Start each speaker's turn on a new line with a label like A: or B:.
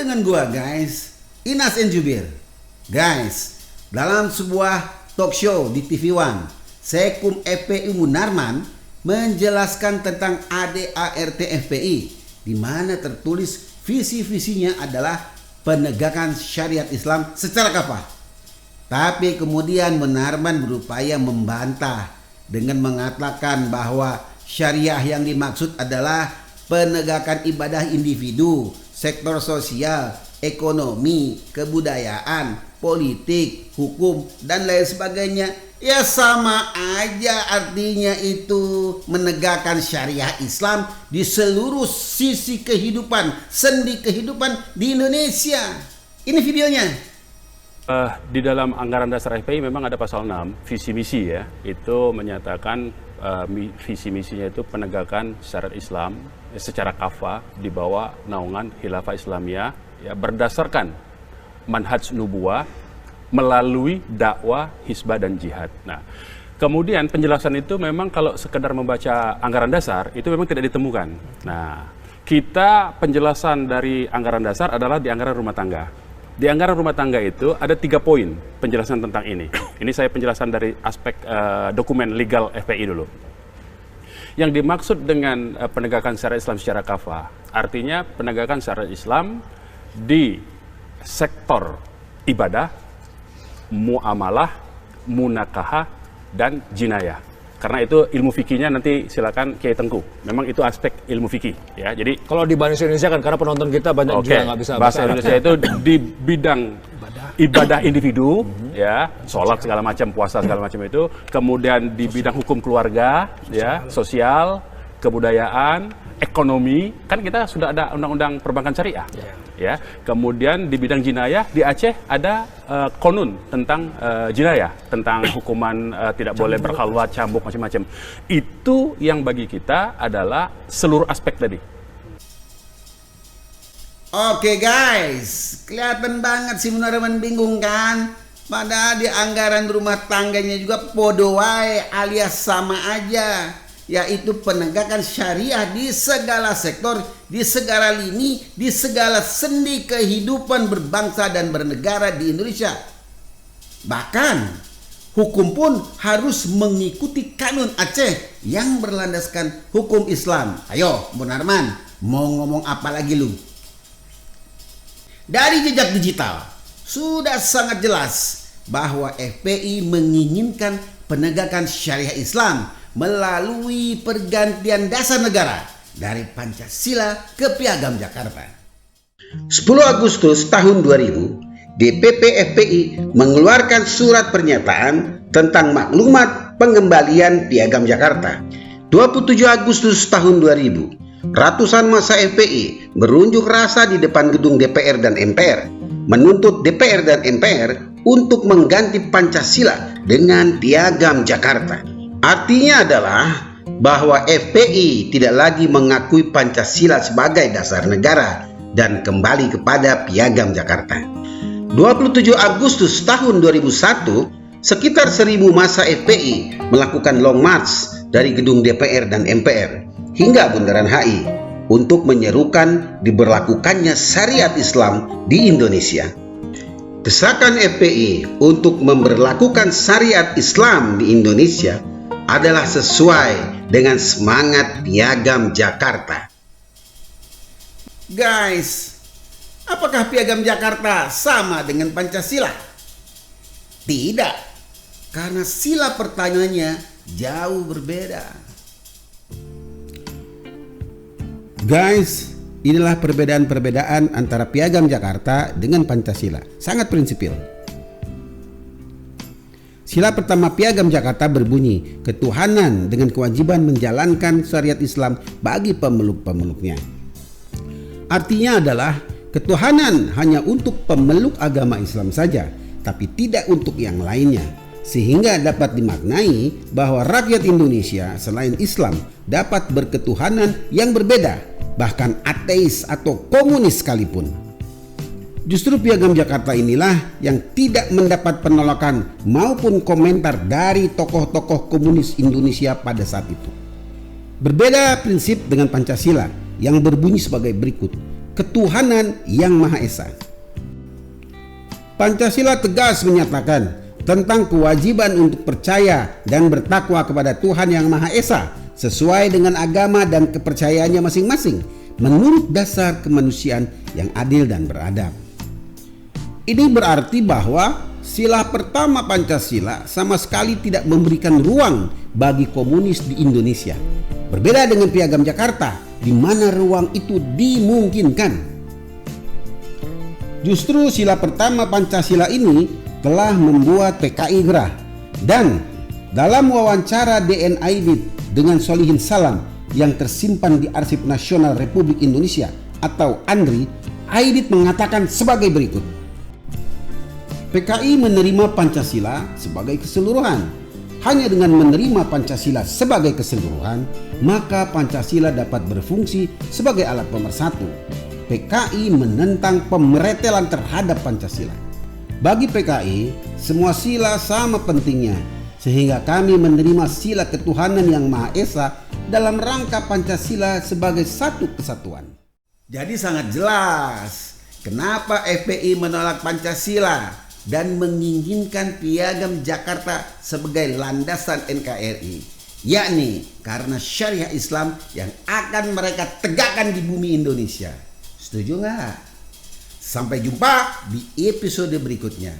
A: dengan gua guys, Inas and Jubir. Guys, dalam sebuah talk show di TV One, Sekum FPI Munarman menjelaskan tentang ADART FPI, di mana tertulis visi-visinya adalah penegakan syariat Islam secara kafah. Tapi kemudian Munarman berupaya membantah dengan mengatakan bahwa syariah yang dimaksud adalah penegakan ibadah individu, sektor sosial, ekonomi, kebudayaan, politik, hukum, dan lain sebagainya. Ya sama aja artinya itu menegakkan syariah Islam di seluruh sisi kehidupan, sendi kehidupan di Indonesia. Ini videonya.
B: Di dalam anggaran dasar FPI memang ada pasal 6, visi misi ya. Itu menyatakan visi misinya itu penegakan syariat Islam secara kafah di bawah naungan Khilafah Islamiyah ya, berdasarkan manhaj nubuwah melalui dakwah, hisbah, dan jihad. Nah, kemudian penjelasan itu memang kalau sekedar membaca anggaran dasar itu memang tidak ditemukan. Nah, kita penjelasan dari anggaran dasar adalah di anggaran rumah tangga. Di anggaran rumah tangga itu ada 3 poin penjelasan tentang ini. Ini saya penjelasan dari aspek dokumen legal FPI dulu. Yang dimaksud dengan penegakan syariat Islam secara kafah, artinya penegakan syariat Islam di sektor ibadah, muamalah, munakahah, dan jinayah. Karena itu ilmu fikihnya nanti silakan Kiai Tengku. Memang itu aspek ilmu fikih ya. Jadi
C: kalau di bahasa Indonesia kan karena penonton kita banyak juga nggak bisa
B: bahasa Indonesia itu di bidang ibadah individu ya, sholat segala macam, puasa segala macam itu. Kemudian di bidang hukum keluarga ya, sosial, kebudayaan, ekonomi, kan kita sudah ada undang-undang perbankan syariah. Ya, kemudian di bidang jinayah di Aceh ada konun tentang jinayah, tentang hukuman tidak boleh berkhalwat, cambuk, macam-macam. Itu yang bagi kita adalah seluruh aspek tadi.
A: Oke guys, kelihatan banget si Munarman bingung kan? Padahal di anggaran rumah tangganya juga podo wae alias sama aja, yaitu penegakan syariah di segala sektor, di segala lini, di segala sendi kehidupan berbangsa dan bernegara di Indonesia. Bahkan hukum pun harus mengikuti kanun Aceh yang berlandaskan hukum Islam. Ayo Munarman, mau ngomong apa lagi lu? Dari jejak digital sudah sangat jelas bahwa FPI menginginkan penegakan syariah Islam melalui pergantian dasar negara dari Pancasila ke Piagam Jakarta. 10 Agustus tahun 2000, DPP FPI mengeluarkan surat pernyataan tentang maklumat pengembalian Piagam Jakarta. 27 Agustus tahun 2000, ratusan massa FPI berunjuk rasa di depan gedung DPR dan MPR, menuntut DPR dan MPR untuk mengganti Pancasila dengan Piagam Jakarta. Artinya adalah bahwa FPI tidak lagi mengakui Pancasila sebagai dasar negara dan kembali kepada Piagam Jakarta. 27 Agustus tahun 2001, sekitar 1.000 massa FPI melakukan long march dari gedung DPR dan MPR hingga Bundaran HI untuk menyerukan diberlakukannya syariat Islam di Indonesia. Desakan FPI untuk memberlakukan syariat Islam di Indonesia adalah sesuai dengan semangat Piagam Jakarta. Guys, apakah Piagam Jakarta sama dengan Pancasila? Tidak, karena sila pertanyaannya jauh berbeda. Guys, inilah perbedaan-perbedaan antara Piagam Jakarta dengan Pancasila. Sangat prinsipil. Sila pertama Piagam Jakarta berbunyi, ketuhanan dengan kewajiban menjalankan syariat Islam bagi pemeluk-pemeluknya. Artinya adalah ketuhanan hanya untuk pemeluk agama Islam saja, tapi tidak untuk yang lainnya. Sehingga dapat dimaknai bahwa rakyat Indonesia selain Islam dapat berketuhanan yang berbeda, bahkan ateis atau komunis sekalipun. Justru Piagam Jakarta inilah yang tidak mendapat penolakan maupun komentar dari tokoh-tokoh komunis Indonesia pada saat itu. Berbeda prinsip dengan Pancasila yang berbunyi sebagai berikut. ketuhanan yang Maha Esa. Pancasila tegas menyatakan tentang kewajiban untuk percaya dan bertakwa kepada Tuhan yang Maha Esa sesuai dengan agama dan kepercayaannya masing-masing menurut dasar kemanusiaan yang adil dan beradab. Ini berarti bahwa sila pertama Pancasila sama sekali tidak memberikan ruang bagi komunis di Indonesia. Berbeda dengan Piagam Jakarta, di mana ruang itu dimungkinkan. Justru sila pertama Pancasila ini telah membuat PKI gerah. Dan dalam wawancara DNID dengan Solihin Salam yang tersimpan di Arsip Nasional Republik Indonesia atau ANRI, Aidit mengatakan sebagai berikut. PKI menerima Pancasila sebagai keseluruhan. Hanya dengan menerima Pancasila sebagai keseluruhan, maka Pancasila dapat berfungsi sebagai alat pemersatu. PKI menentang pemeretelan terhadap Pancasila. Bagi PKI, semua sila sama pentingnya, sehingga kami menerima sila ketuhanan yang Maha Esa dalam rangka Pancasila sebagai satu kesatuan. Jadi sangat jelas kenapa FPI menolak Pancasila dan menginginkan Piagam Jakarta sebagai landasan NKRI, yakni karena syariah Islam yang akan mereka tegakkan di bumi Indonesia. Setuju nggak? Sampai jumpa di episode berikutnya.